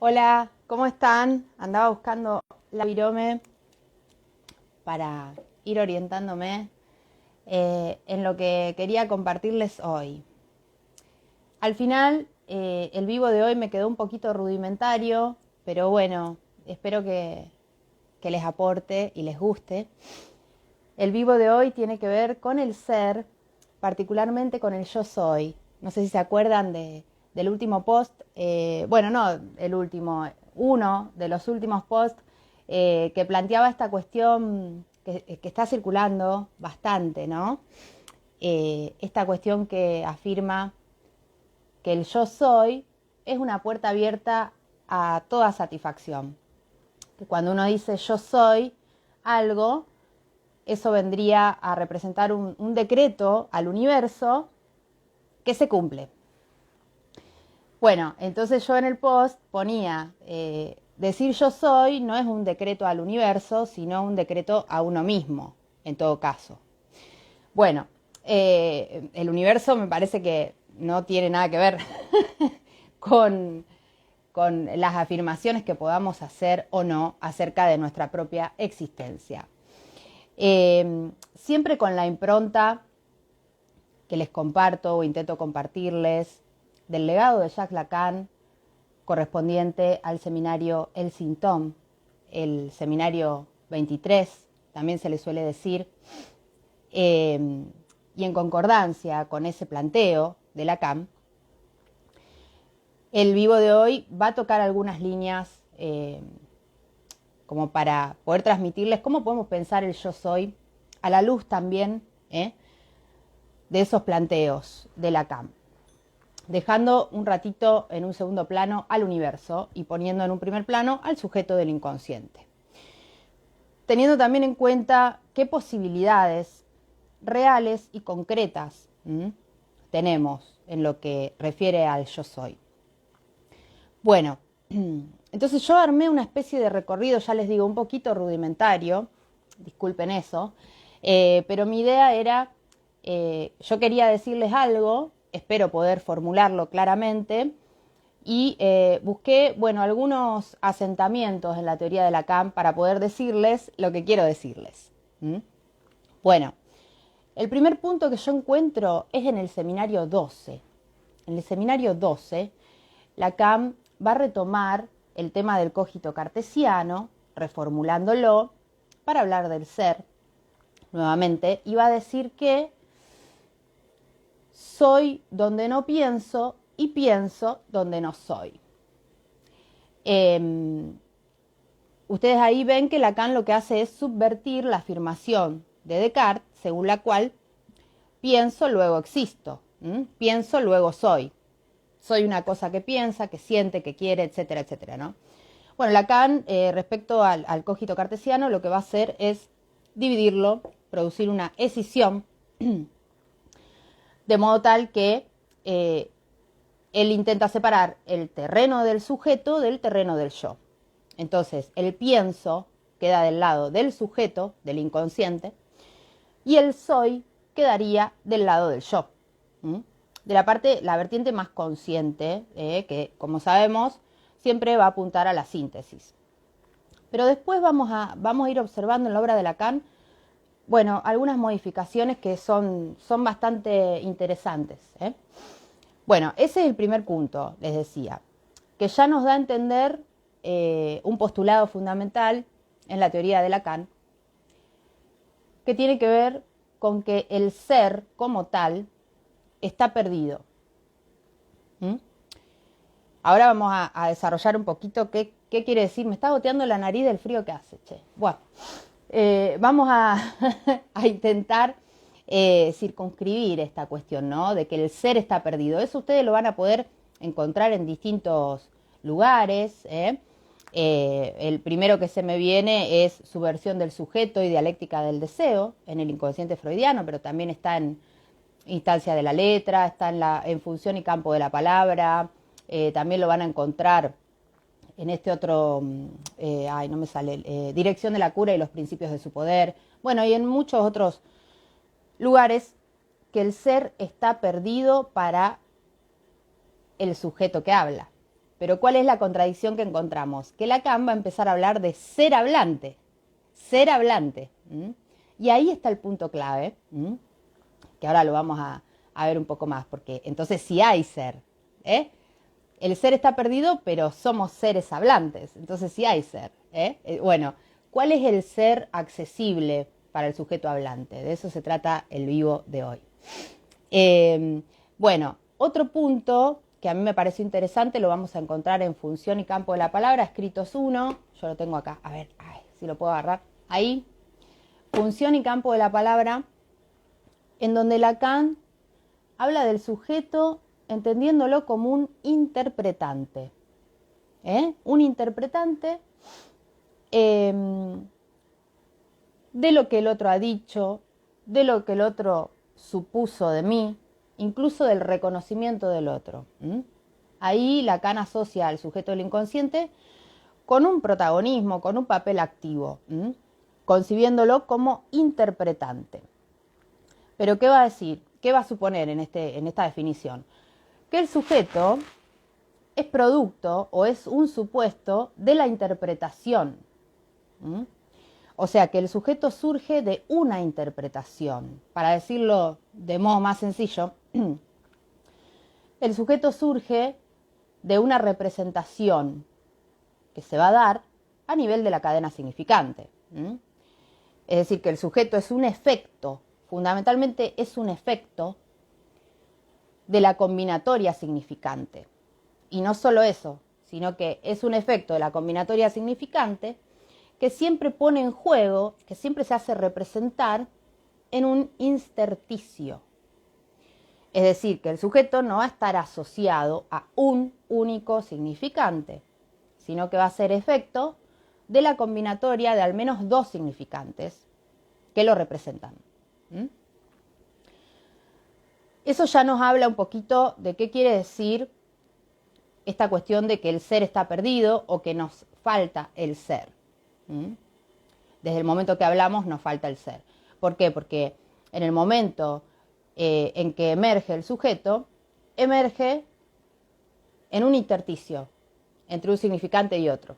Hola, ¿cómo están? Andaba buscando la virome para ir orientándome en lo que quería compartirles hoy. Al final, el vivo de hoy me quedó un poquito rudimentario, pero bueno, espero que les aporte y les guste. El vivo de hoy tiene que ver con el ser, particularmente con el yo soy. No sé si se acuerdan del último post, bueno, no el último, uno de los últimos posts que planteaba esta cuestión que está circulando bastante, ¿no? Esta cuestión que afirma que el yo soy es una puerta abierta a toda satisfacción. Que cuando uno dice yo soy algo, eso vendría a representar un decreto al universo que se cumple. Bueno, entonces yo en el post ponía, decir yo soy no es un decreto al universo, sino un decreto a uno mismo, en todo caso. Bueno, el universo me parece que no tiene nada que ver con, con las afirmaciones que podamos hacer o no acerca de nuestra propia existencia. Siempre con la impronta que les comparto o intento compartirles del legado de Jacques Lacan correspondiente al seminario El Sintón, el seminario 23, también se le suele decir, y en concordancia con ese planteo de Lacan, el vivo de hoy va a tocar algunas líneas como para poder transmitirles cómo podemos pensar el yo soy a la luz también de esos planteos de Lacan, dejando un ratito en un segundo plano al universo y poniendo en un primer plano al sujeto del inconsciente. Teniendo también en cuenta qué posibilidades reales y concretas tenemos en lo que refiere al yo soy. Bueno, entonces yo armé una especie de recorrido, ya les digo, un poquito rudimentario, disculpen eso, pero mi idea era, yo quería decirles algo, espero poder formularlo claramente, y busqué, bueno, algunos asentamientos en la teoría de Lacan para poder decirles lo que quiero decirles. Bueno, el primer punto que yo encuentro es en el seminario 12. En el seminario 12, Lacan va a retomar el tema del cogito cartesiano, reformulándolo, para hablar del ser, nuevamente, y va a decir que soy donde no pienso y pienso donde no soy. Ustedes ahí ven que Lacan lo que hace es subvertir la afirmación de Descartes, según la cual pienso, luego existo, pienso, luego soy. Soy una cosa que piensa, que siente, que quiere, etcétera, etcétera, ¿no? Bueno, Lacan, respecto al cogito cartesiano, lo que va a hacer es dividirlo, producir una escisión, de modo tal que él intenta separar el terreno del sujeto del terreno del yo. Entonces, el pienso queda del lado del sujeto, del inconsciente, y el soy quedaría del lado del yo, de la parte, la vertiente más consciente, que como sabemos siempre va a apuntar a la síntesis. Pero después vamos a ir observando en la obra de Lacan, bueno, algunas modificaciones que son bastante interesantes. Bueno, ese es el primer punto, les decía, que ya nos da a entender un postulado fundamental en la teoría de Lacan, que tiene que ver con que el ser como tal está perdido. Ahora vamos a desarrollar un poquito qué quiere decir. Me está goteando la nariz del frío que hace, che. Bueno, vamos a, a intentar circunscribir esta cuestión, ¿no? De que el ser está perdido. Eso ustedes lo van a poder encontrar en distintos lugares. El primero que se me viene es Subversión del sujeto y dialéctica del deseo, en el inconsciente freudiano, pero también está en Instancia de la letra, está en Función y campo de la palabra. También lo van a encontrar en este otro, no me sale, Dirección de la cura y los principios de su poder. Bueno, y en muchos otros lugares que el ser está perdido para el sujeto que habla. Pero ¿cuál es la contradicción que encontramos? Que Lacan va a empezar a hablar de ser hablante. Ser hablante. Y ahí está el punto clave, que ahora lo vamos a ver un poco más, porque entonces sí hay ser. El ser está perdido, pero somos seres hablantes, entonces sí hay ser. Bueno, ¿cuál es el ser accesible para el sujeto hablante? De eso se trata el vivo de hoy. Bueno, otro punto que a mí me pareció interesante, lo vamos a encontrar en Función y Campo de la Palabra, escritos 1, yo lo tengo acá, a ver, si lo puedo agarrar, ahí, Función y Campo de la Palabra, en donde Lacan habla del sujeto entendiéndolo como un interpretante. Un interpretante de lo que el otro ha dicho, de lo que el otro supuso de mí, incluso del reconocimiento del otro. Ahí Lacan asocia al sujeto del inconsciente con un protagonismo, con un papel activo, concibiéndolo como interpretante. Pero ¿qué va a decir? ¿Qué va a suponer en esta definición? Que el sujeto es producto o es un supuesto de la interpretación. O sea, que el sujeto surge de una interpretación. Para decirlo de modo más sencillo, el sujeto surge de una representación que se va a dar a nivel de la cadena significante. Es decir, que el sujeto es un efecto, fundamentalmente es un efecto de la combinatoria significante. Y no solo eso, sino que es un efecto de la combinatoria significante que siempre pone en juego, que siempre se hace representar en un intersticio. Es decir, que el sujeto no va a estar asociado a un único significante, sino que va a ser efecto de la combinatoria de al menos dos significantes que lo representan. Eso ya nos habla un poquito de qué quiere decir esta cuestión de que el ser está perdido o que nos falta el ser. Desde el momento que hablamos nos falta el ser. ¿Por qué? Porque en el momento en que emerge el sujeto, emerge en un intersticio entre un significante y otro.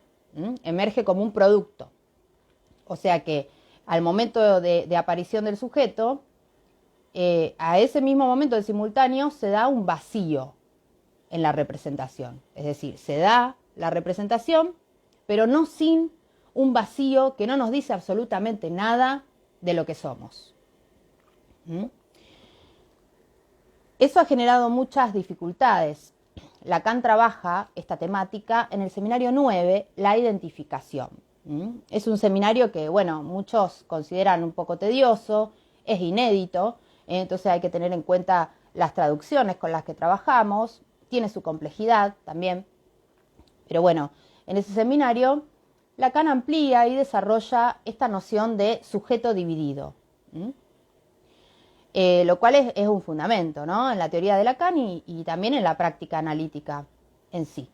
Emerge como un producto. O sea que al momento de aparición del sujeto, a ese mismo momento de simultáneo se da un vacío en la representación. Es decir, se da la representación, pero no sin un vacío que no nos dice absolutamente nada de lo que somos. Eso ha generado muchas dificultades. Lacan trabaja esta temática en el seminario 9, la identificación. Es un seminario que, bueno, muchos consideran un poco tedioso, es inédito, entonces hay que tener en cuenta las traducciones con las que trabajamos, tiene su complejidad también. Pero bueno, en ese seminario Lacan amplía y desarrolla esta noción de sujeto dividido, lo cual es un fundamento, ¿no?, en la teoría de Lacan y también en la práctica analítica en sí.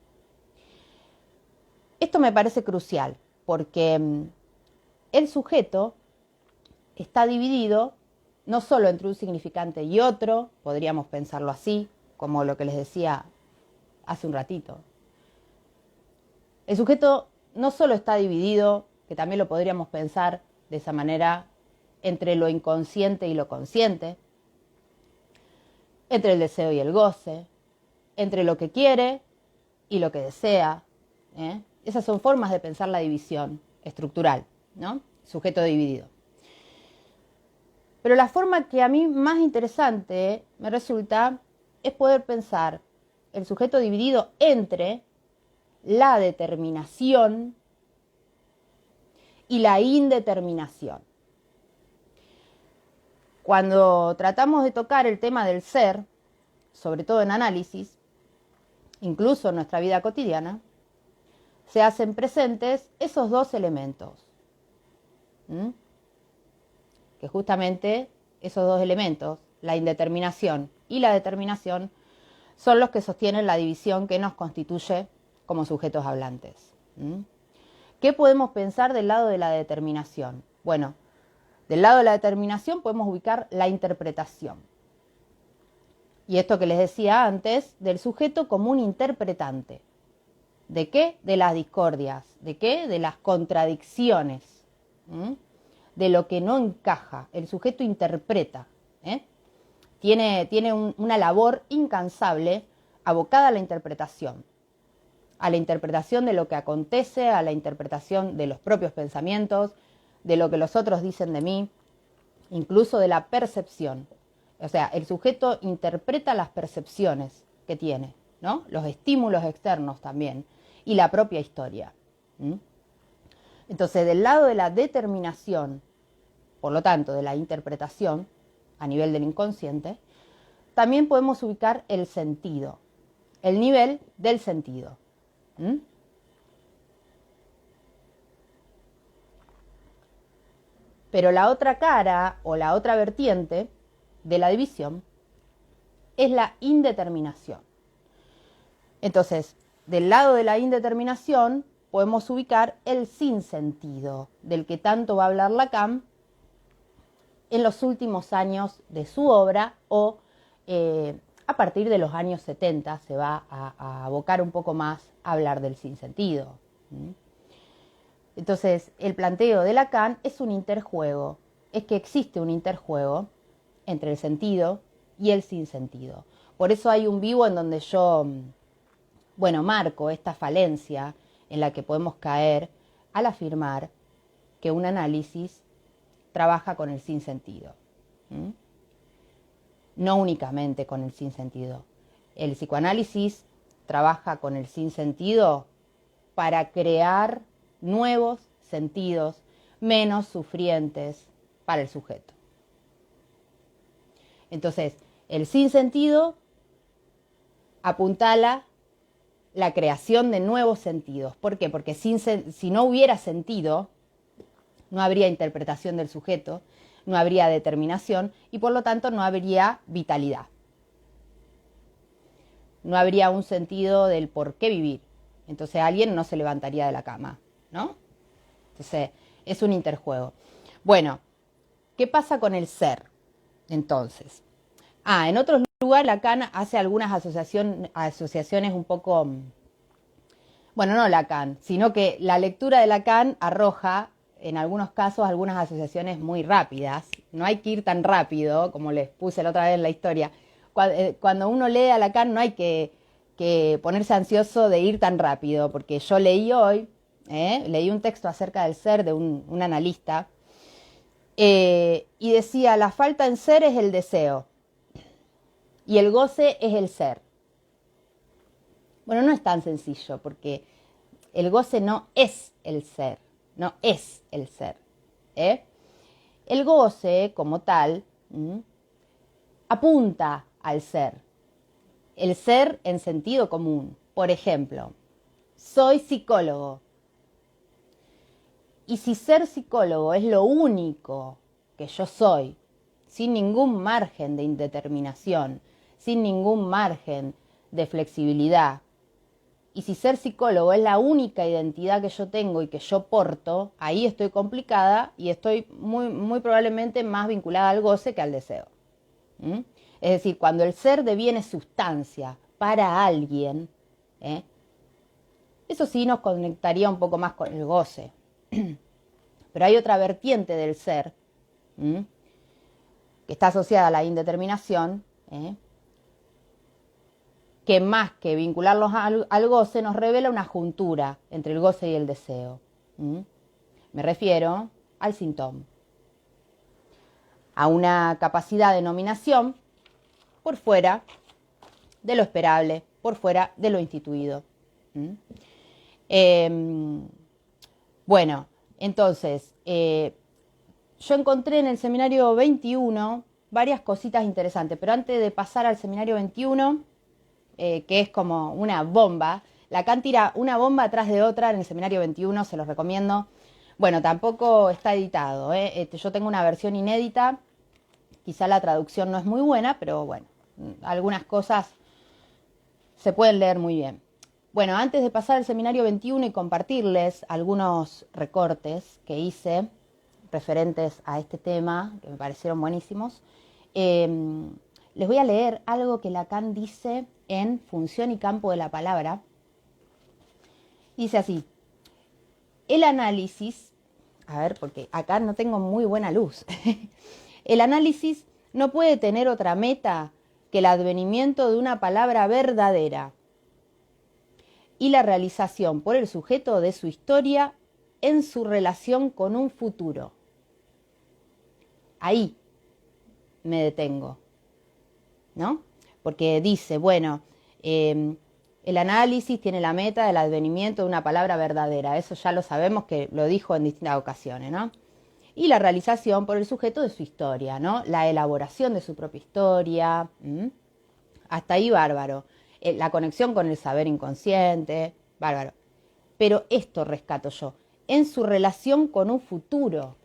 Esto me parece crucial porque el sujeto está dividido no solo entre un significante y otro, podríamos pensarlo así, como lo que les decía hace un ratito. El sujeto no solo está dividido, que también lo podríamos pensar de esa manera, entre lo inconsciente y lo consciente, entre el deseo y el goce, entre lo que quiere y lo que desea. Esas son formas de pensar la división estructural, ¿no? Sujeto dividido. Pero la forma que a mí más interesante me resulta es poder pensar el sujeto dividido entre la determinación y la indeterminación. Cuando tratamos de tocar el tema del ser, sobre todo en análisis, incluso en nuestra vida cotidiana, se hacen presentes esos dos elementos. Que justamente esos dos elementos, la indeterminación y la determinación, son los que sostienen la división que nos constituye como sujetos hablantes. ¿Qué podemos pensar del lado de la determinación? Bueno, del lado de la determinación podemos ubicar la interpretación. Y esto que les decía antes, del sujeto como un interpretante. ¿De qué? De las discordias. ¿De qué? De las contradicciones. De lo que no encaja. El sujeto interpreta. Tiene una labor incansable abocada a la interpretación de lo que acontece, a la interpretación de los propios pensamientos, de lo que los otros dicen de mí, incluso de la percepción. O sea, el sujeto interpreta las percepciones que tiene, ¿no? Los estímulos externos también, y la propia historia. Entonces, del lado de la determinación, por lo tanto, de la interpretación, a nivel del inconsciente, también podemos ubicar el sentido, el nivel del sentido. Pero la otra cara o la otra vertiente de la división es la indeterminación. Entonces, del lado de la indeterminación podemos ubicar el sinsentido, del que tanto va a hablar Lacan en los últimos años de su obra, o a partir de los años 70 se va a abocar un poco más a hablar del sinsentido. Entonces, el planteo de Lacan es un interjuego, es que existe un interjuego entre el sentido y el sinsentido. Por eso hay un vivo en donde yo, marco esta falencia en la que podemos caer al afirmar que un análisis trabaja con el sinsentido. No únicamente con el sinsentido. El psicoanálisis trabaja con el sinsentido para crear nuevos sentidos menos sufrientes para el sujeto. Entonces, el sinsentido apuntala la creación de nuevos sentidos. ¿Por qué? Porque si no hubiera sentido, no habría interpretación del sujeto, no habría determinación y por lo tanto no habría vitalidad. No habría un sentido del por qué vivir. Entonces alguien no se levantaría de la cama, ¿no? Entonces es un interjuego. Bueno, ¿qué pasa con el ser? Entonces, en otros lugares Lacan hace algunas asociaciones un poco, no Lacan, sino que la lectura de Lacan arroja en algunos casos algunas asociaciones muy rápidas. No hay que ir tan rápido, como les puse la otra vez en la historia. Cuando uno lee a Lacan no hay que ponerse ansioso de ir tan rápido, porque yo leí hoy, leí un texto acerca del ser de un analista, y decía, la falta en ser es el deseo, y el goce es el ser. Bueno, no es tan sencillo, porque el goce no es el ser, no es el ser. El goce, como tal, apunta al ser. El ser en sentido común. Por ejemplo, soy psicólogo. Y si ser psicólogo es lo único que yo soy, sin ningún margen de indeterminación, sin ningún margen de flexibilidad, y si ser psicólogo es la única identidad que yo tengo y que yo porto, ahí estoy complicada y estoy muy, muy probablemente más vinculada al goce que al deseo. Es decir, cuando el ser deviene sustancia para alguien, eso sí nos conectaría un poco más con el goce. Pero hay otra vertiente del ser, que está asociada a la indeterminación, que más que vincularlos al goce nos revela una juntura entre el goce y el deseo. Me refiero al síntoma, a una capacidad de nominación por fuera de lo esperable, por fuera de lo instituido. Entonces, yo encontré en el seminario 21 varias cositas interesantes, pero antes de pasar al seminario 21, que es como una bomba, Lacan tira una bomba atrás de otra en el seminario 21, se los recomiendo. Bueno, tampoco está editado, yo tengo una versión inédita, quizá la traducción no es muy buena, pero bueno, algunas cosas se pueden leer muy bien. Bueno, antes de pasar al seminario 21 y compartirles algunos recortes que hice referentes a este tema, que me parecieron buenísimos, les voy a leer algo que Lacan dice en Función y campo de la palabra, Dice así, el análisis, a ver, porque acá no tengo muy buena luz, el análisis no puede tener otra meta que el advenimiento de una palabra verdadera y la realización por el sujeto de su historia en su relación con un futuro. Ahí me detengo, ¿no? Porque dice, bueno, el análisis tiene la meta del advenimiento de una palabra verdadera. Eso ya lo sabemos que lo dijo en distintas ocasiones, ¿no? Y la realización por el sujeto de su historia, ¿no? La elaboración de su propia historia. Hasta ahí bárbaro. La conexión con el saber inconsciente, bárbaro. Pero esto rescato yo, en su relación con un futuro.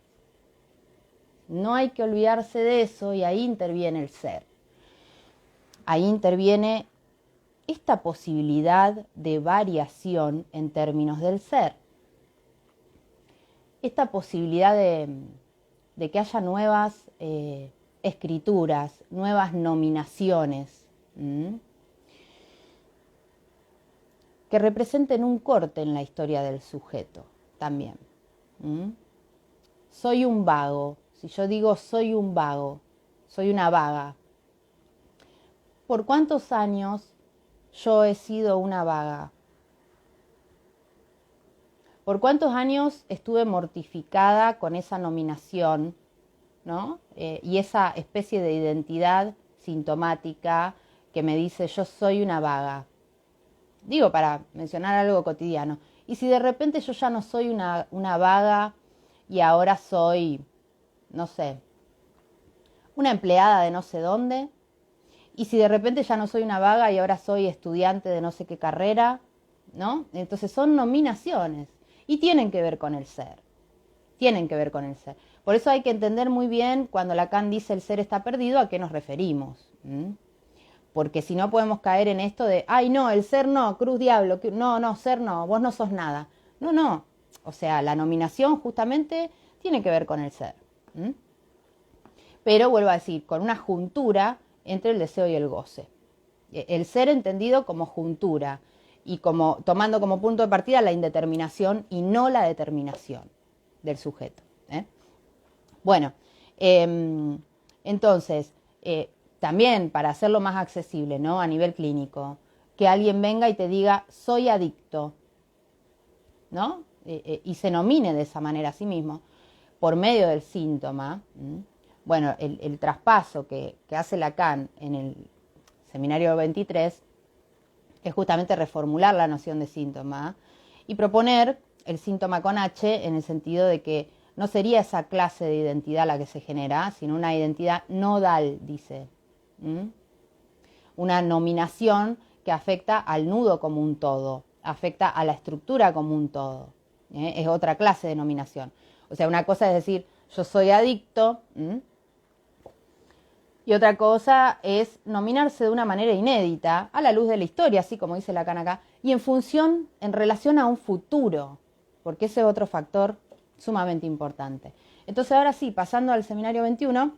No hay que olvidarse de eso y ahí interviene el ser. Ahí interviene esta posibilidad de variación en términos del ser. Esta posibilidad de que haya nuevas escrituras, nuevas nominaciones, que representen un corte en la historia del sujeto también. Soy un vago. Si yo digo soy un vago, soy una vaga. ¿Por cuántos años yo he sido una vaga? ¿Por cuántos años estuve mortificada con esa nominación, ¿no? Y esa especie de identidad sintomática que me dice yo soy una vaga? Digo, para mencionar algo cotidiano. Y si de repente yo ya no soy una vaga y ahora soy, no sé, una empleada de no sé dónde, y si de repente ya no soy una vaga y ahora soy estudiante de no sé qué carrera, ¿no? Entonces son nominaciones y tienen que ver con el ser. Tienen que ver con el ser. Por eso hay que entender muy bien cuando Lacan dice el ser está perdido, a qué nos referimos. Porque si no podemos caer en esto de, ay no, el ser no, cruz diablo, no, ser no, vos no sos nada. No. O sea, la nominación justamente tiene que ver con el ser. Pero vuelvo a decir, con una juntura entre el deseo y el goce. El ser entendido como juntura y como tomando como punto de partida la indeterminación y no la determinación del sujeto. Bueno, entonces, también para hacerlo más accesible, ¿no? A nivel clínico, que alguien venga y te diga soy adicto, ¿no? Y se nomine de esa manera a sí mismo por medio del síntoma. Bueno, el traspaso que hace Lacan en el seminario 23 es justamente reformular la noción de síntoma y proponer el síntoma con H en el sentido de que no sería esa clase de identidad la que se genera, sino una identidad nodal, dice. Una nominación que afecta al nudo como un todo, afecta a la estructura como un todo. Es otra clase de nominación. O sea, una cosa es decir, yo soy adicto, y otra cosa es nominarse de una manera inédita, a la luz de la historia, así como dice Lacan acá, y en relación a un futuro, porque ese es otro factor sumamente importante. Entonces ahora sí, pasando al seminario 21,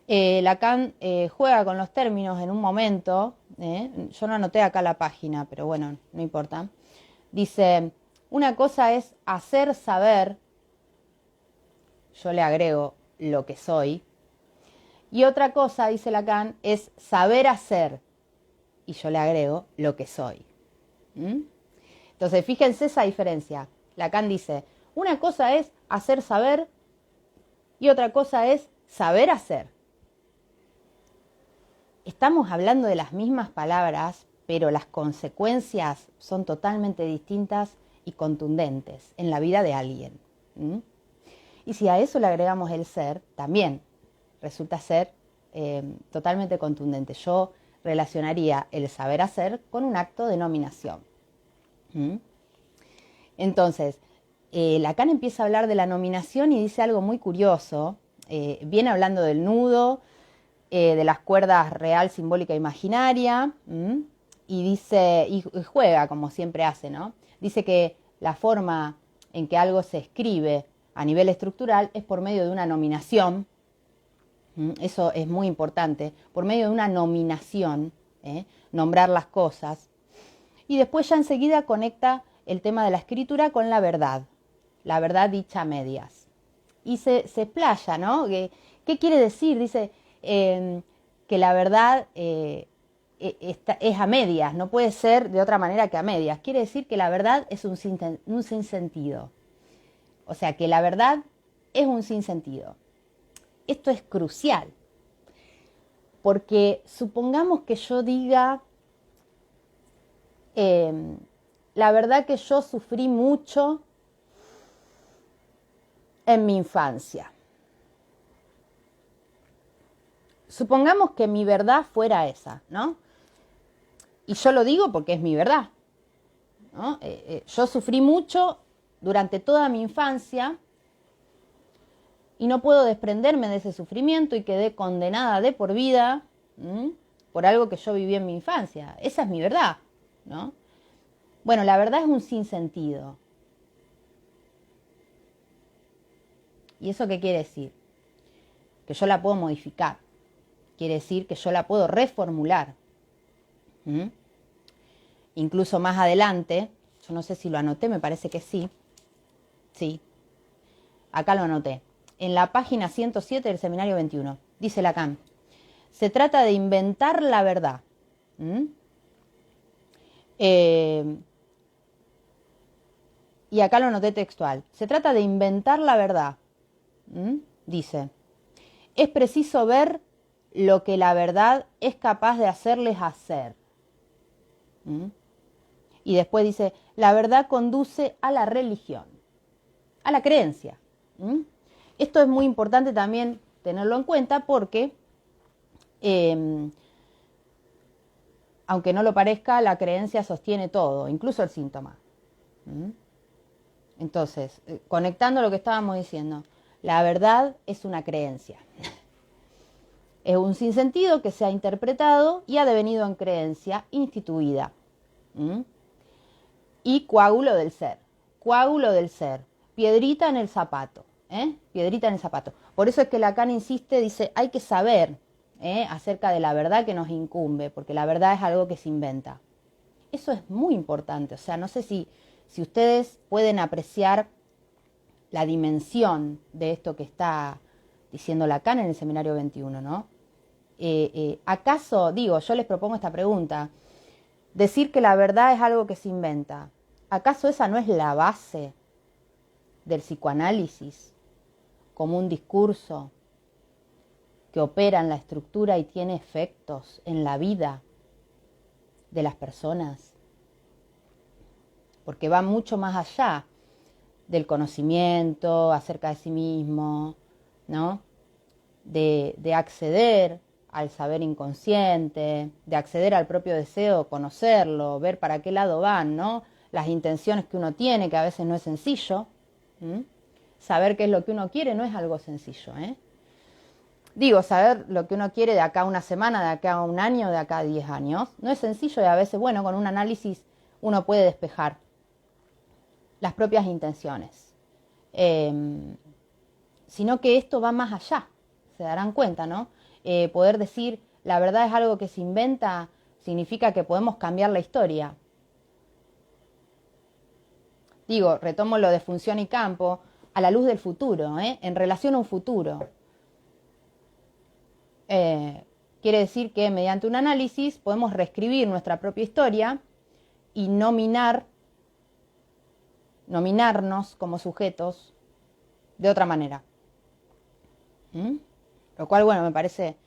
Lacan juega con los términos en un momento, yo no anoté acá la página, pero bueno, no importa. Dice, una cosa es hacer saber, yo le agrego lo que soy, y otra cosa, dice Lacan, es saber hacer, y yo le agrego lo que soy. Entonces, fíjense esa diferencia. Lacan dice, una cosa es hacer saber y otra cosa es saber hacer. Estamos hablando de las mismas palabras, pero las consecuencias son totalmente distintas y contundentes en la vida de alguien. Y si a eso le agregamos el ser, también resulta ser totalmente contundente. Yo relacionaría el saber hacer con un acto de nominación. Entonces, Lacan empieza a hablar de la nominación y dice algo muy curioso. Viene hablando del nudo, de las cuerdas real, simbólica e imaginaria, y dice, y juega como siempre hace, ¿no? Dice que la forma en que algo se escribe a nivel estructural es por medio de una nominación. Eso es muy importante, por medio de una nominación, nombrar las cosas. Y después ya enseguida conecta el tema de la escritura con la verdad dicha a medias. Y se explaya, ¿no? ¿Qué quiere decir? Dice que la verdad es a medias, no puede ser de otra manera que a medias. Quiere decir que la verdad es un sinsentido. O sea, que la verdad es un sinsentido. Esto es crucial, porque supongamos que yo diga, la verdad que yo sufrí mucho en mi infancia. Supongamos que mi verdad fuera esa, ¿no? Y yo lo digo porque es mi verdad, ¿no? Yo sufrí mucho durante toda mi infancia y no puedo desprenderme de ese sufrimiento y quedé condenada de por vida por algo que yo viví en mi infancia. Esa es mi verdad, ¿no? Bueno, la verdad es un sinsentido. ¿Y eso qué quiere decir? Que yo la puedo modificar. Quiere decir que yo la puedo reformular. Incluso más adelante, yo no sé si lo anoté, me parece que sí. Sí, acá lo anoté. En la página 107 del Seminario 21, dice Lacan, se trata de inventar la verdad. Y acá lo anoté textual. Se trata de inventar la verdad. Dice, es preciso ver lo que la verdad es capaz de hacerles hacer. Y después dice, la verdad conduce a la religión, a la creencia. Esto es muy importante también tenerlo en cuenta porque, aunque no lo parezca, la creencia sostiene todo, incluso el síntoma. Entonces, conectando lo que estábamos diciendo, la verdad es una creencia. Es un sinsentido que se ha interpretado y ha devenido en creencia instituida. Y coágulo del ser. Coágulo del ser. Piedrita en el zapato. Piedrita en el zapato. Por eso es que Lacan insiste, dice, hay que saber acerca de la verdad que nos incumbe, porque la verdad es algo que se inventa. Eso es muy importante. O sea, no sé si ustedes pueden apreciar la dimensión de esto que está diciendo Lacan en el Seminario 21, ¿no? ¿Acaso, digo, yo les propongo esta pregunta, decir que la verdad es algo que se inventa, ¿acaso esa no es la base del psicoanálisis como un discurso que opera en la estructura y tiene efectos en la vida de las personas? Porque va mucho más allá del conocimiento acerca de sí mismo, ¿no? De acceder al saber inconsciente, de acceder al propio deseo, conocerlo, ver para qué lado van, ¿no? Las intenciones que uno tiene, que a veces no es sencillo. Saber qué es lo que uno quiere no es algo sencillo, Digo, saber lo que uno quiere de acá a una semana, de acá a un año, de acá a 10 años, no es sencillo y a veces, bueno, con un análisis uno puede despejar las propias intenciones. Sino que esto va más allá, se darán cuenta, ¿no? Poder decir la verdad es algo que se inventa significa que podemos cambiar la historia. Digo, retomo lo de función y campo, a la luz del futuro, en relación a un futuro. Quiere decir que mediante un análisis podemos reescribir nuestra propia historia y nominarnos como sujetos de otra manera. Lo cual, bueno, me parece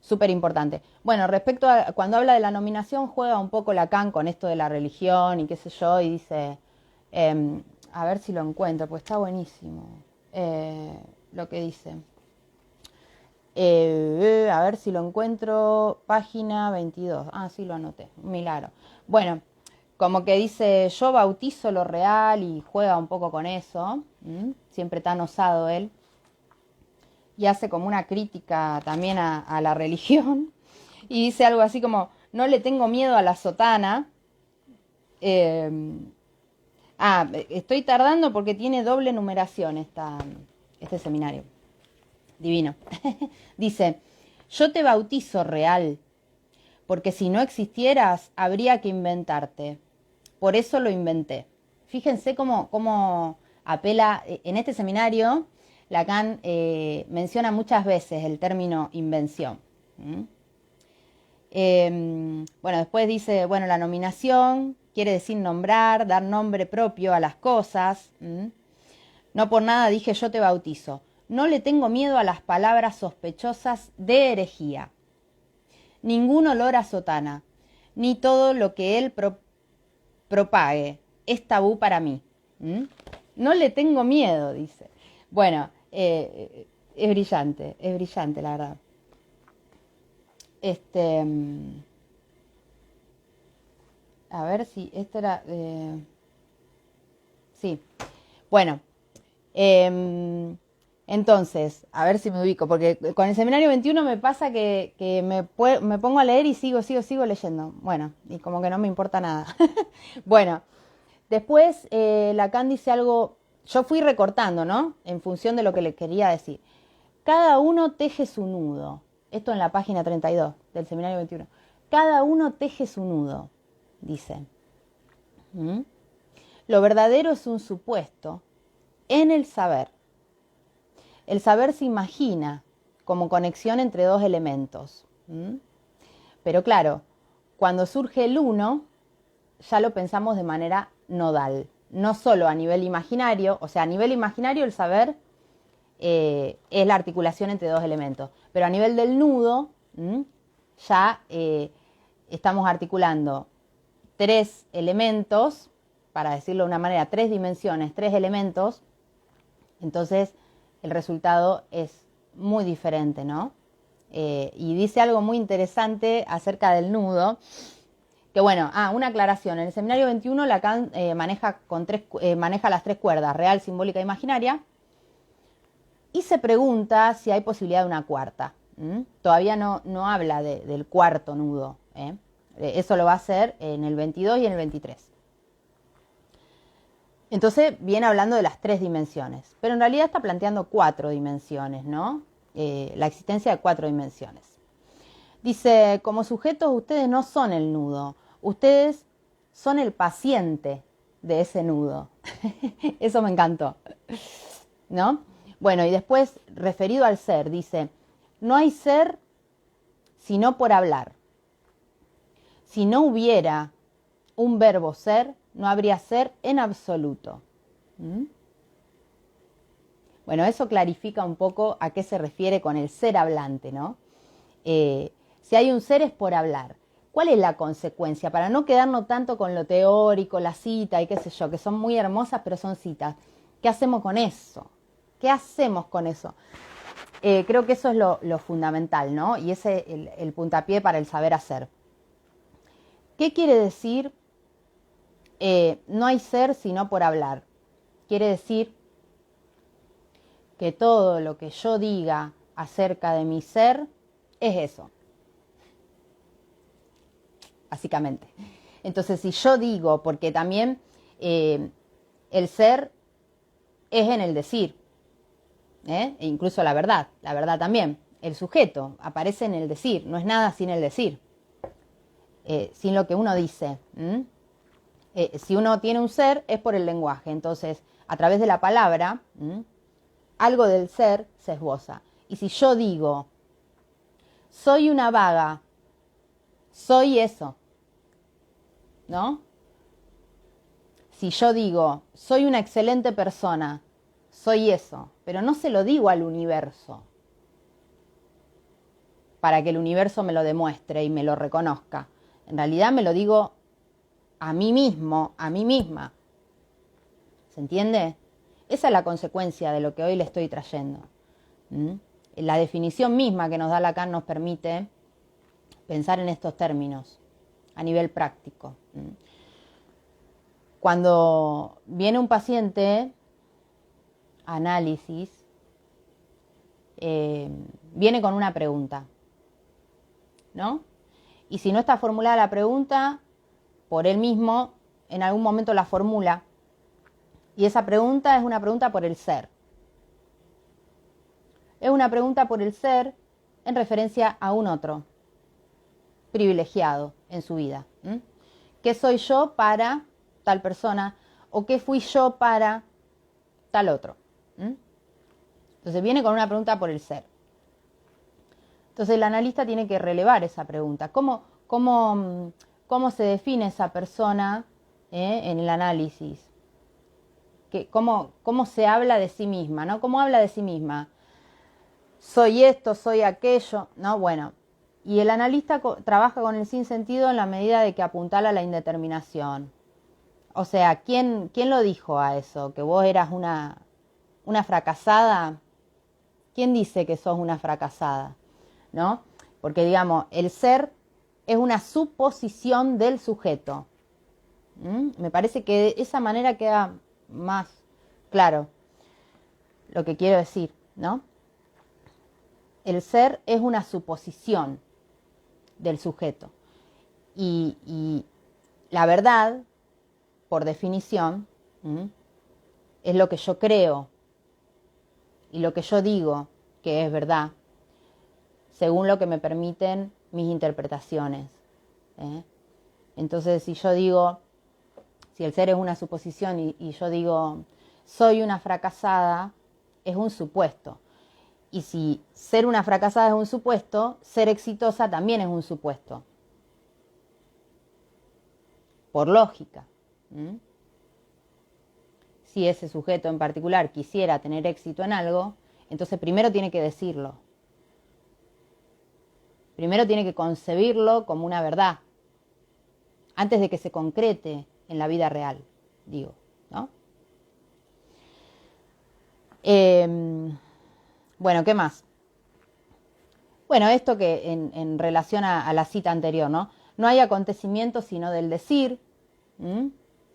súper importante. Bueno, respecto a cuando habla de la nominación, juega un poco Lacan con esto de la religión y qué sé yo, y dice, a ver si lo encuentro, pues está buenísimo lo que dice. A ver si lo encuentro, página 22. Ah, sí, lo anoté, un milagro. Bueno, como que dice, yo bautizo lo real y juega un poco con eso, siempre tan osado él. Y hace como una crítica también a la religión. Y dice algo así como, no le tengo miedo a la sotana. Estoy tardando porque tiene doble numeración este seminario. Divino. Dice, yo te bautizo real, porque si no existieras, habría que inventarte. Por eso lo inventé. Fíjense cómo apela, en este seminario, Lacan menciona muchas veces el término invención. Bueno, después dice, bueno, la nominación quiere decir nombrar, dar nombre propio a las cosas. No por nada dije yo te bautizo. No le tengo miedo a las palabras sospechosas de herejía. Ningún olor a sotana, ni todo lo que él propague es tabú para mí. No le tengo miedo, dice. Bueno, es brillante la verdad. A ver si esto era... sí. Bueno. Entonces, a ver si me ubico, porque con el seminario 21 me pasa que me pongo a leer y sigo leyendo. Bueno, y como que no me importa nada. Bueno, después Lacan dice algo, yo fui recortando, ¿no? En función de lo que le quería decir. Cada uno teje su nudo. Esto en la página 32 del seminario 21. Cada uno teje su nudo, dice. Lo verdadero es un supuesto en el saber. El saber se imagina como conexión entre dos elementos. Pero claro, cuando surge el uno, ya lo pensamos de manera nodal. No solo a nivel imaginario, o sea, a nivel imaginario el saber es la articulación entre dos elementos. Pero a nivel del nudo, ya estamos articulando tres elementos, para decirlo de una manera, tres dimensiones, tres elementos. Entonces el resultado es muy diferente, ¿no? Y dice algo muy interesante acerca del nudo, que bueno, una aclaración, en el seminario 21 Lacan maneja las tres cuerdas, real, simbólica e imaginaria, y se pregunta si hay posibilidad de una cuarta. Todavía no habla del cuarto nudo, eso lo va a hacer en el 22 y en el 23. Entonces viene hablando de las tres dimensiones, pero en realidad está planteando cuatro dimensiones, ¿no? La existencia de cuatro dimensiones. Dice, como sujetos ustedes no son el nudo, ustedes son el paciente de ese nudo. Eso me encantó, ¿no? Bueno, y después, referido al ser, dice, no hay ser sino por hablar. Si no hubiera un verbo ser, no habría ser en absoluto. Bueno, eso clarifica un poco a qué se refiere con el ser hablante, ¿no? Si hay un ser es por hablar. ¿Cuál es la consecuencia? Para no quedarnos tanto con lo teórico, la cita y qué sé yo, que son muy hermosas, pero son citas. ¿Qué hacemos con eso? ¿Qué hacemos con eso? Creo que eso es lo fundamental, ¿no? Y ese es el puntapié para el saber hacer. ¿Qué quiere decir? No hay ser sino por hablar. Quiere decir que todo lo que yo diga acerca de mi ser es eso. Básicamente. Entonces, si yo digo, porque también el ser es en el decir, e incluso la verdad también. El sujeto aparece en el decir, no es nada sin el decir, sin lo que uno dice. Si uno tiene un ser es por el lenguaje, entonces a través de la palabra algo del ser se esboza. Y si yo digo, soy una vaga, soy eso, ¿no? Si yo digo, soy una excelente persona, soy eso, pero no se lo digo al universo para que el universo me lo demuestre y me lo reconozca. En realidad me lo digo a mí mismo, a mí misma. ¿Se entiende? Esa es la consecuencia de lo que hoy le estoy trayendo. La definición misma que nos da Lacan nos permite pensar en estos términos a nivel práctico. Cuando viene un paciente a análisis, viene con una pregunta, ¿no? Y si no está formulada la pregunta, por él mismo, en algún momento la formula. Y esa pregunta es una pregunta por el ser. Es una pregunta por el ser en referencia a un otro privilegiado en su vida. ¿Qué soy yo para tal persona? o qué fui yo para tal otro. Entonces viene con una pregunta por el ser. Entonces el analista tiene que relevar esa pregunta. ¿Cómo se define esa persona en el análisis? ¿Cómo se habla de sí misma? ¿No? ¿Cómo habla de sí misma? Soy esto, soy aquello, ¿no? Bueno, y el analista trabaja con el sinsentido en la medida de que apuntala a la indeterminación. O sea, ¿quién lo dijo a eso? ¿Que vos eras una fracasada? ¿Quién dice que sos una fracasada? ¿No? Porque, digamos, el ser es una suposición del sujeto. Me parece que de esa manera queda más claro lo que quiero decir, ¿no? El ser es una suposición del sujeto. Y la verdad, por definición, es lo que yo creo y lo que yo digo que es verdad, según lo que me permiten mis interpretaciones. Entonces, si yo digo, si el ser es una suposición y yo digo, soy una fracasada, es un supuesto. Y si ser una fracasada es un supuesto, ser exitosa también es un supuesto. Por lógica. Si ese sujeto en particular quisiera tener éxito en algo, entonces primero tiene que decirlo. Primero tiene que concebirlo como una verdad, antes de que se concrete en la vida real, digo, ¿no? Bueno, ¿qué más? Bueno, esto que en relación a la cita anterior, ¿no? No hay acontecimiento sino del decir.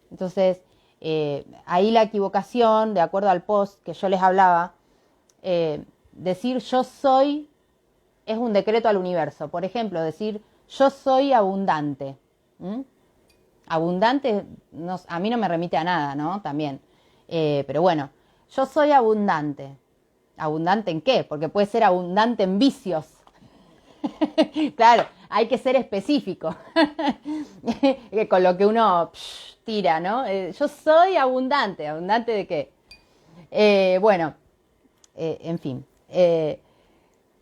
Entonces, ahí la equivocación, de acuerdo al post que yo les hablaba, decir yo soy es un decreto al universo. Por ejemplo, decir yo soy abundante. Abundante a mí no me remite a nada, ¿no? También. Pero bueno, yo soy abundante. ¿Abundante en qué? Porque puede ser abundante en vicios. Claro, hay que ser específico. Con lo que uno tira, ¿no? Yo soy abundante. ¿Abundante de qué? Bueno, en fin.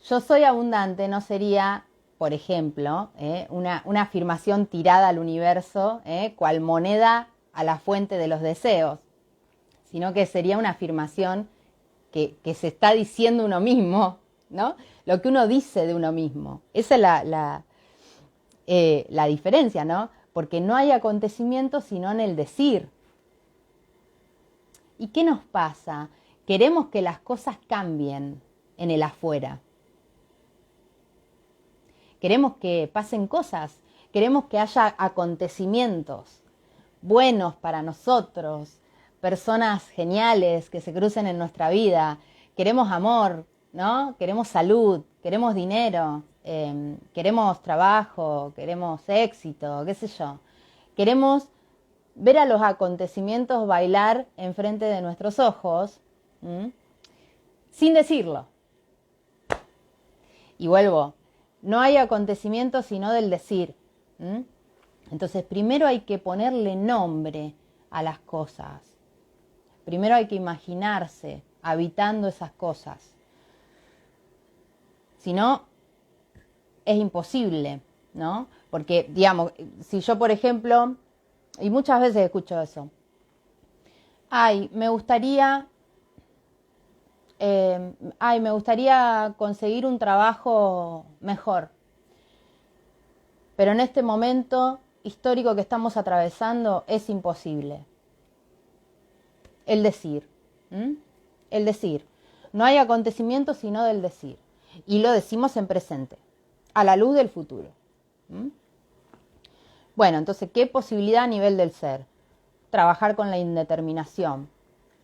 Yo soy abundante no sería, por ejemplo, una afirmación tirada al universo, cual moneda a la fuente de los deseos, sino que sería una afirmación que se está diciendo uno mismo, ¿no? Lo que uno dice de uno mismo. Esa es la diferencia, ¿no? Porque no hay acontecimiento sino en el decir. ¿Y qué nos pasa? Queremos que las cosas cambien en el afuera. Queremos que pasen cosas, queremos que haya acontecimientos buenos para nosotros, personas geniales que se crucen en nuestra vida. Queremos amor, ¿no? Queremos salud, queremos dinero, queremos trabajo, queremos éxito, qué sé yo. Queremos ver a los acontecimientos bailar enfrente de nuestros ojos, sin decirlo. Y vuelvo. No hay acontecimiento sino del decir. Entonces, primero hay que ponerle nombre a las cosas. Primero hay que imaginarse habitando esas cosas. Si no, es imposible, ¿no? Porque, digamos, si yo, por ejemplo, y muchas veces escucho eso, me gustaría conseguir un trabajo mejor. Pero en este momento histórico que estamos atravesando es imposible. El decir. El decir. No hay acontecimiento sino del decir. Y lo decimos en presente, a la luz del futuro. Bueno, entonces, ¿qué posibilidad a nivel del ser? Trabajar con la indeterminación.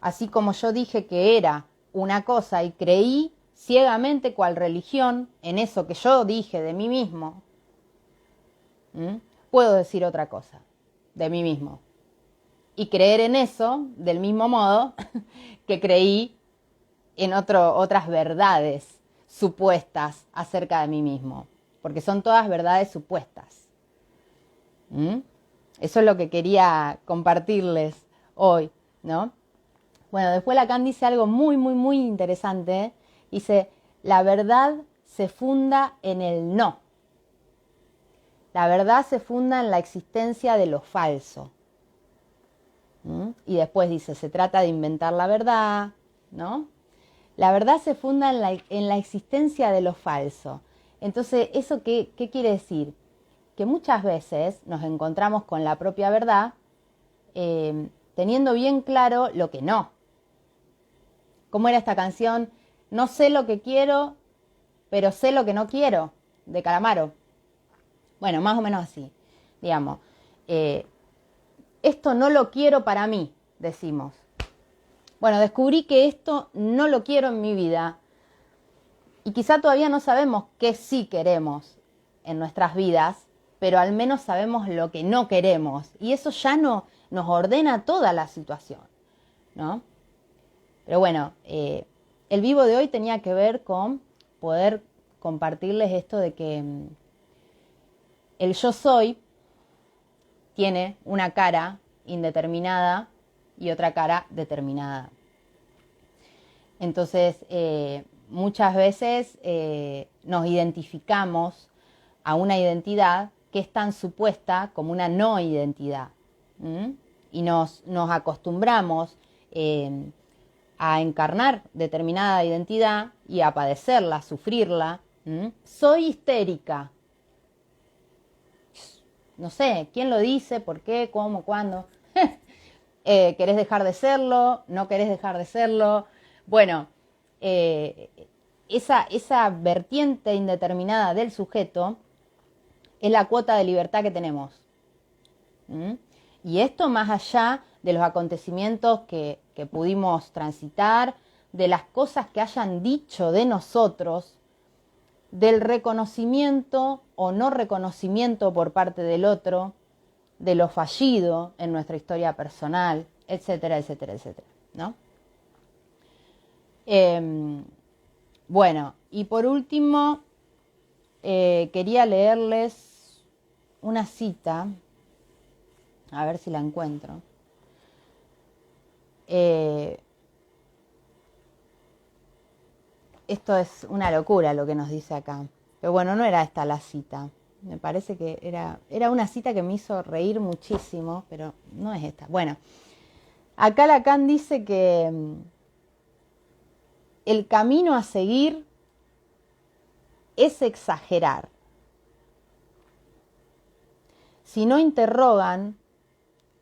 Así como yo dije que era una cosa y creí ciegamente cual religión en eso que yo dije de mí mismo, puedo decir otra cosa de mí mismo y creer en eso del mismo modo que creí en otras verdades supuestas acerca de mí mismo, porque son todas verdades supuestas. Eso es lo que quería compartirles hoy, ¿no? Bueno, después Lacan dice algo muy, muy, muy interesante. Dice, la verdad se funda en el no. La verdad se funda en la existencia de lo falso. Y después dice, se trata de inventar la verdad, ¿no? La verdad se funda en la existencia de lo falso. Entonces, ¿eso qué quiere decir? Que muchas veces nos encontramos con la propia verdad teniendo bien claro lo que no. ¿Cómo era esta canción? No sé lo que quiero, pero sé lo que no quiero, de Calamaro. Bueno, más o menos así, digamos. Esto no lo quiero para mí, decimos. Bueno, descubrí que esto no lo quiero en mi vida y quizá todavía no sabemos qué sí queremos en nuestras vidas, pero al menos sabemos lo que no queremos y eso ya no nos ordena toda la situación, ¿no? Pero bueno, el vivo de hoy tenía que ver con poder compartirles esto de que el yo soy tiene una cara indeterminada y otra cara determinada. Entonces, muchas veces nos identificamos a una identidad que es tan supuesta como una no identidad. Y nos acostumbramos a encarnar determinada identidad y a padecerla, a sufrirla. Soy histérica. No sé, ¿quién lo dice? ¿Por qué? ¿Cómo? ¿Cuándo? ¿Querés dejar de serlo? ¿No querés dejar de serlo? Bueno, esa vertiente indeterminada del sujeto es la cuota de libertad que tenemos. Y esto más allá de los acontecimientos que pudimos transitar, de las cosas que hayan dicho de nosotros, del reconocimiento o no reconocimiento por parte del otro, de lo fallido en nuestra historia personal, etcétera, etcétera, etcétera, ¿no? Bueno, y por último, quería leerles una cita, a ver si la encuentro. Esto es una locura lo que nos dice acá. Pero bueno, no era esta la cita. Me parece que era una cita que me hizo reír muchísimo, pero no es esta. Bueno, acá Lacan dice que el camino a seguir es exagerar. Si no interrogan,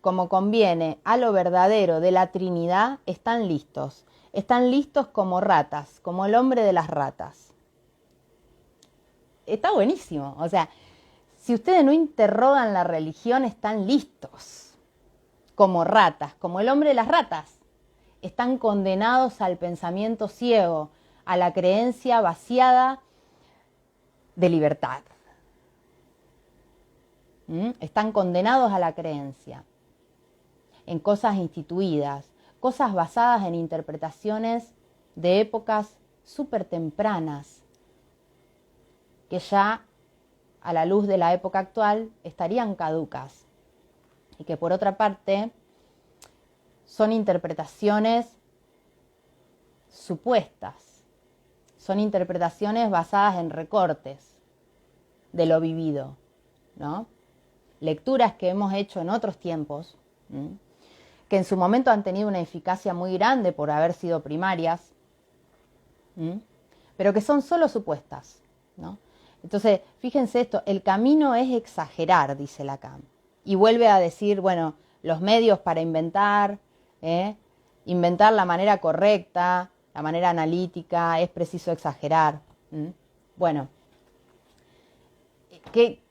como conviene, a lo verdadero de la Trinidad, están listos. Están listos como ratas, como el hombre de las ratas. Está buenísimo. O sea, si ustedes no interrogan la religión, están listos. Como ratas, como el hombre de las ratas. Están condenados al pensamiento ciego, a la creencia vaciada de libertad. Están condenados a la creencia en cosas instituidas, cosas basadas en interpretaciones de épocas súper tempranas, que ya a la luz de la época actual estarían caducas y que por otra parte son interpretaciones supuestas, son interpretaciones basadas en recortes de lo vivido, ¿no? Lecturas que hemos hecho en otros tiempos, que en su momento han tenido una eficacia muy grande por haber sido primarias, pero que son solo supuestas, ¿no? Entonces, fíjense esto, el camino es exagerar, dice Lacan. Y vuelve a decir, bueno, los medios para inventar, inventar la manera correcta, la manera analítica, es preciso exagerar. Bueno, ¿qué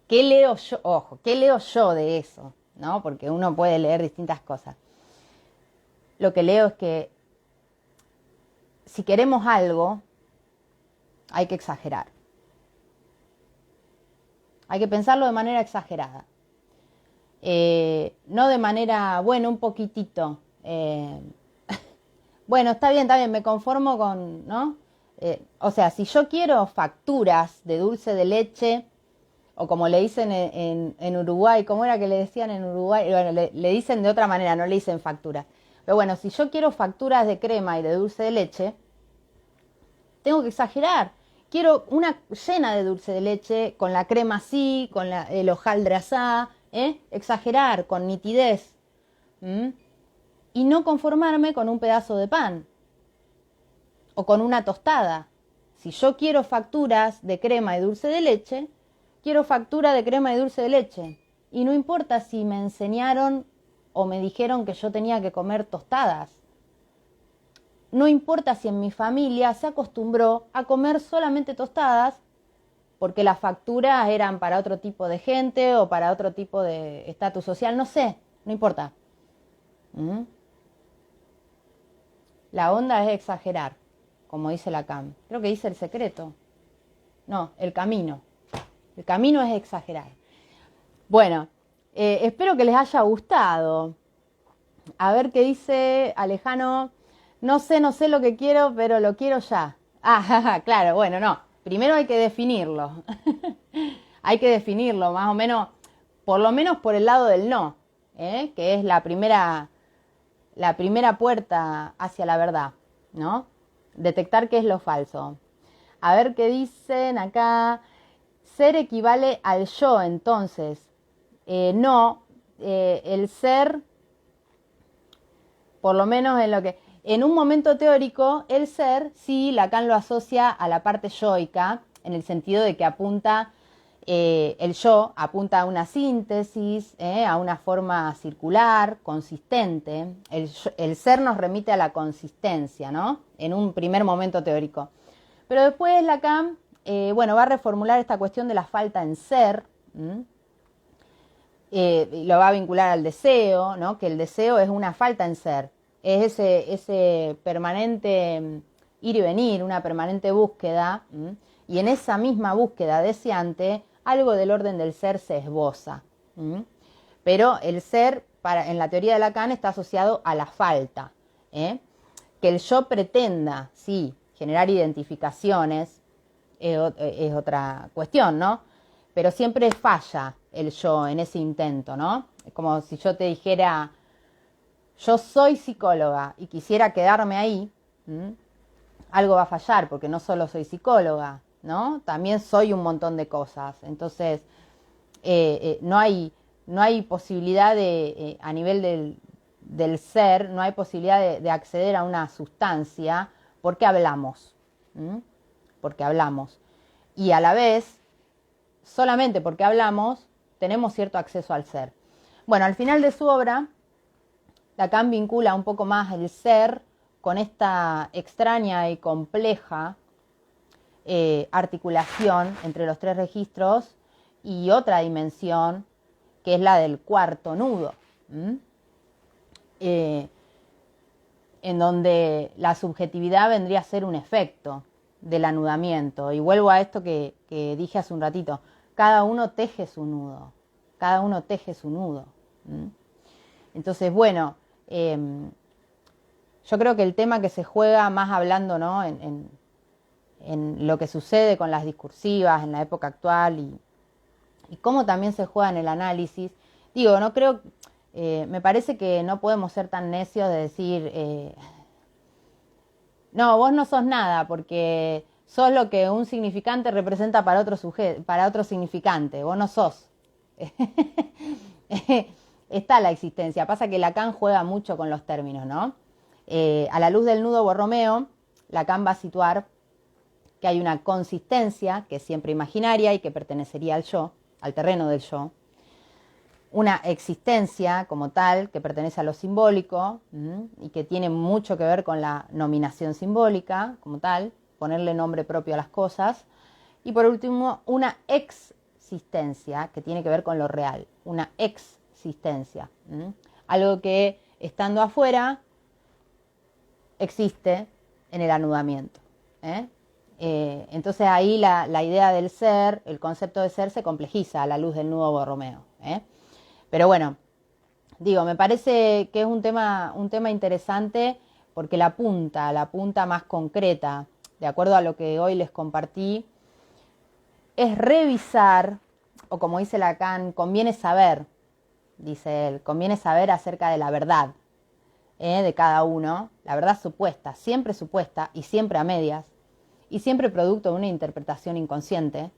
leo yo? Ojo, ¿qué leo yo de eso? ¿No? Porque uno puede leer distintas cosas. Lo que leo es que si queremos algo, hay que exagerar. Hay que pensarlo de manera exagerada. No de manera, bueno, un poquitito. Bueno, está bien, me conformo con, ¿no? O sea, si yo quiero facturas de dulce de leche o como le dicen en Uruguay, ¿cómo era que le decían en Uruguay? Bueno, le dicen de otra manera, no le dicen facturas. Pero bueno, si yo quiero facturas de crema y de dulce de leche, tengo que exagerar. Quiero una llena de dulce de leche, con la crema así, con el hojaldre asá, exagerar, con nitidez. ¿Mm? Y no conformarme con un pedazo de pan o con una tostada. Si yo quiero facturas de crema y dulce de leche, quiero factura de crema y dulce de leche. Y no importa si me enseñaron o me dijeron que yo tenía que comer tostadas. No importa si en mi familia se acostumbró a comer solamente tostadas porque las facturas eran para otro tipo de gente o para otro tipo de estatus social, no sé, no importa. ¿Mm? La onda es exagerar, como dice Lacan. Creo que dice El Secreto. No, el camino. El camino es exagerar. Bueno, espero que les haya gustado. A ver qué dice Alejano. No sé lo que quiero, pero lo quiero ya. Ah, claro, bueno, no. Primero hay que definirlo. Hay que definirlo, más o menos, por lo menos por el lado del no, que es la primera puerta hacia la verdad, ¿no? Detectar qué es lo falso. A ver qué dicen acá. Ser equivale al yo, entonces. No, el ser, por lo menos en lo que... En un momento teórico, el ser, sí, Lacan lo asocia a la parte yoica, en el sentido de que apunta, el yo apunta a una síntesis, a una forma circular, consistente. El ser nos remite a la consistencia, ¿no? En un primer momento teórico. Pero después Lacan, va a reformular esta cuestión de la falta en ser, lo va a vincular al deseo, ¿no? Que el deseo es una falta en ser. Es ese permanente ir y venir, una permanente búsqueda, y en esa misma búsqueda deseante, algo del orden del ser se esboza. Pero el ser, en la teoría de Lacan, está asociado a la falta. Que el yo pretenda, sí, generar identificaciones, es otra cuestión, ¿no? Pero siempre falla el yo en ese intento, ¿no? Es como si yo te dijera... Yo soy psicóloga y quisiera quedarme ahí, algo va a fallar porque no solo soy psicóloga, ¿no? También soy un montón de cosas. Entonces, no hay posibilidad de, a nivel del ser, no hay posibilidad de acceder a una sustancia porque hablamos. Porque hablamos. Y a la vez, solamente porque hablamos, tenemos cierto acceso al ser. Bueno, al final de su obra, Lacan vincula un poco más el ser con esta extraña y compleja articulación entre los tres registros y otra dimensión que es la del cuarto nudo, en donde la subjetividad vendría a ser un efecto del anudamiento. Y vuelvo a esto que dije hace un ratito, cada uno teje su nudo, cada uno teje su nudo. Entonces, bueno, yo creo que el tema que se juega más hablando, ¿no? en lo que sucede con las discursivas en la época actual y cómo también se juega en el análisis. Digo, no creo, me parece que no podemos ser tan necios de decir, no, vos no sos nada porque sos lo que un significante representa para otro para otro significante, vos no sos. Está la existencia. Pasa que Lacan juega mucho con los términos, ¿no? A la luz del nudo Borromeo, Lacan va a situar que hay una consistencia que es siempre imaginaria y que pertenecería al yo, al terreno del yo. Una existencia como tal que pertenece a lo simbólico y que tiene mucho que ver con la nominación simbólica como tal, ponerle nombre propio a las cosas. Y por último, una existencia que tiene que ver con lo real, una existencia. Algo que estando afuera existe en el anudamiento. Entonces ahí la idea del ser, el concepto de ser se complejiza a la luz del nudo Borromeo. Pero bueno, digo, me parece que es un tema interesante porque la punta más concreta, de acuerdo a lo que hoy les compartí, es revisar o como dice Lacan, conviene saber, dice él, conviene saber acerca de la verdad de cada uno, la verdad supuesta y siempre a medias, y siempre producto de una interpretación inconsciente.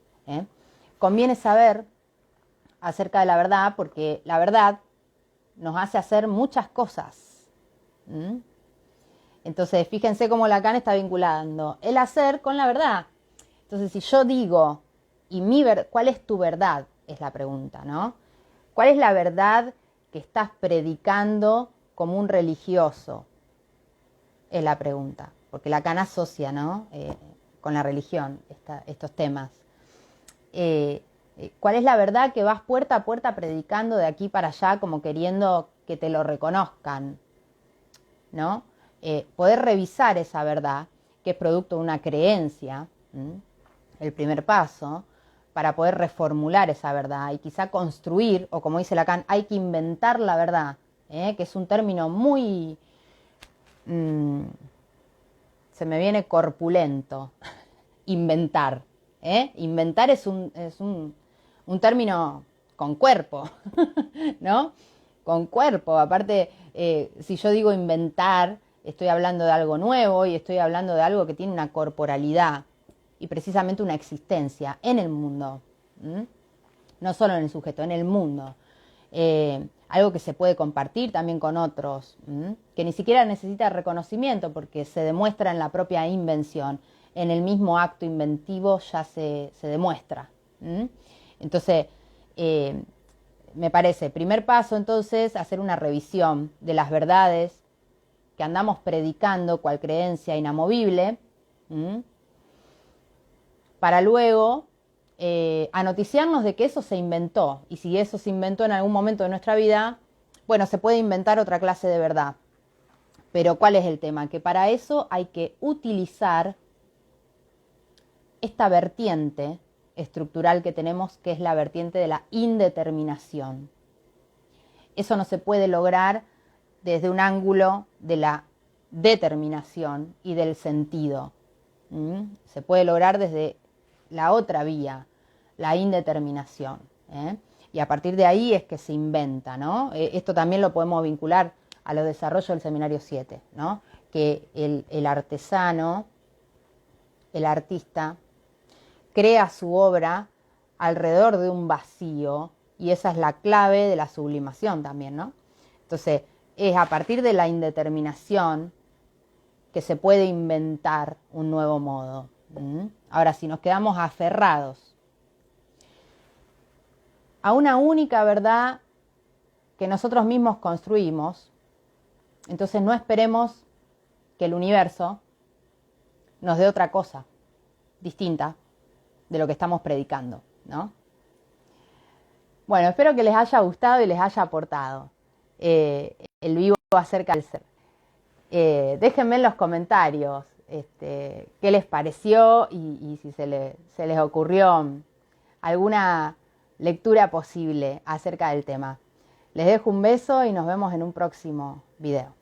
Conviene saber acerca de la verdad porque la verdad nos hace hacer muchas cosas. Entonces, fíjense cómo Lacan está vinculando el hacer con la verdad. Entonces, si yo digo, ¿cuál es tu verdad? Es la pregunta, ¿no? ¿Cuál es la verdad que estás predicando como un religioso? Es la pregunta. Porque Lacan asocia, ¿no? Con la religión estos temas. ¿Cuál es la verdad que vas puerta a puerta predicando de aquí para allá como queriendo que te lo reconozcan? ¿No? Poder revisar esa verdad, que es producto de una creencia, el primer paso, para poder reformular esa verdad y quizá construir, o como dice Lacan, hay que inventar la verdad, que es un término muy, se me viene corpulento, inventar. Inventar es un término con cuerpo, ¿no? Con cuerpo. Aparte, si yo digo inventar, estoy hablando de algo nuevo y estoy hablando de algo que tiene una corporalidad y precisamente una existencia en el mundo. No solo en el sujeto, en el mundo. Algo que se puede compartir también con otros, que ni siquiera necesita reconocimiento porque se demuestra en la propia invención. En el mismo acto inventivo ya se demuestra. Entonces, me parece, primer paso entonces, hacer una revisión de las verdades que andamos predicando cual creencia inamovible, para luego anoticiarnos de que eso se inventó. Y si eso se inventó en algún momento de nuestra vida, bueno, se puede inventar otra clase de verdad. Pero ¿cuál es el tema? Que para eso hay que utilizar esta vertiente estructural que tenemos, que es la vertiente de la indeterminación. Eso no se puede lograr desde un ángulo de la determinación y del sentido. Se puede lograr desde la otra vía, la indeterminación. Y a partir de ahí es que se inventa, ¿no? Esto también lo podemos vincular a los desarrollos del Seminario 7, ¿no? Que el artesano, el artista, crea su obra alrededor de un vacío, y esa es la clave de la sublimación también, ¿no? Entonces, es a partir de la indeterminación que se puede inventar un nuevo modo. Ahora, si nos quedamos aferrados a una única verdad que nosotros mismos construimos, entonces no esperemos que el universo nos dé otra cosa distinta de lo que estamos predicando, ¿no? Bueno, espero que les haya gustado y les haya aportado el vivo acerca del ser. Déjenme en los comentarios qué les pareció y si se les ocurrió alguna lectura posible acerca del tema. Les dejo un beso y nos vemos en un próximo video.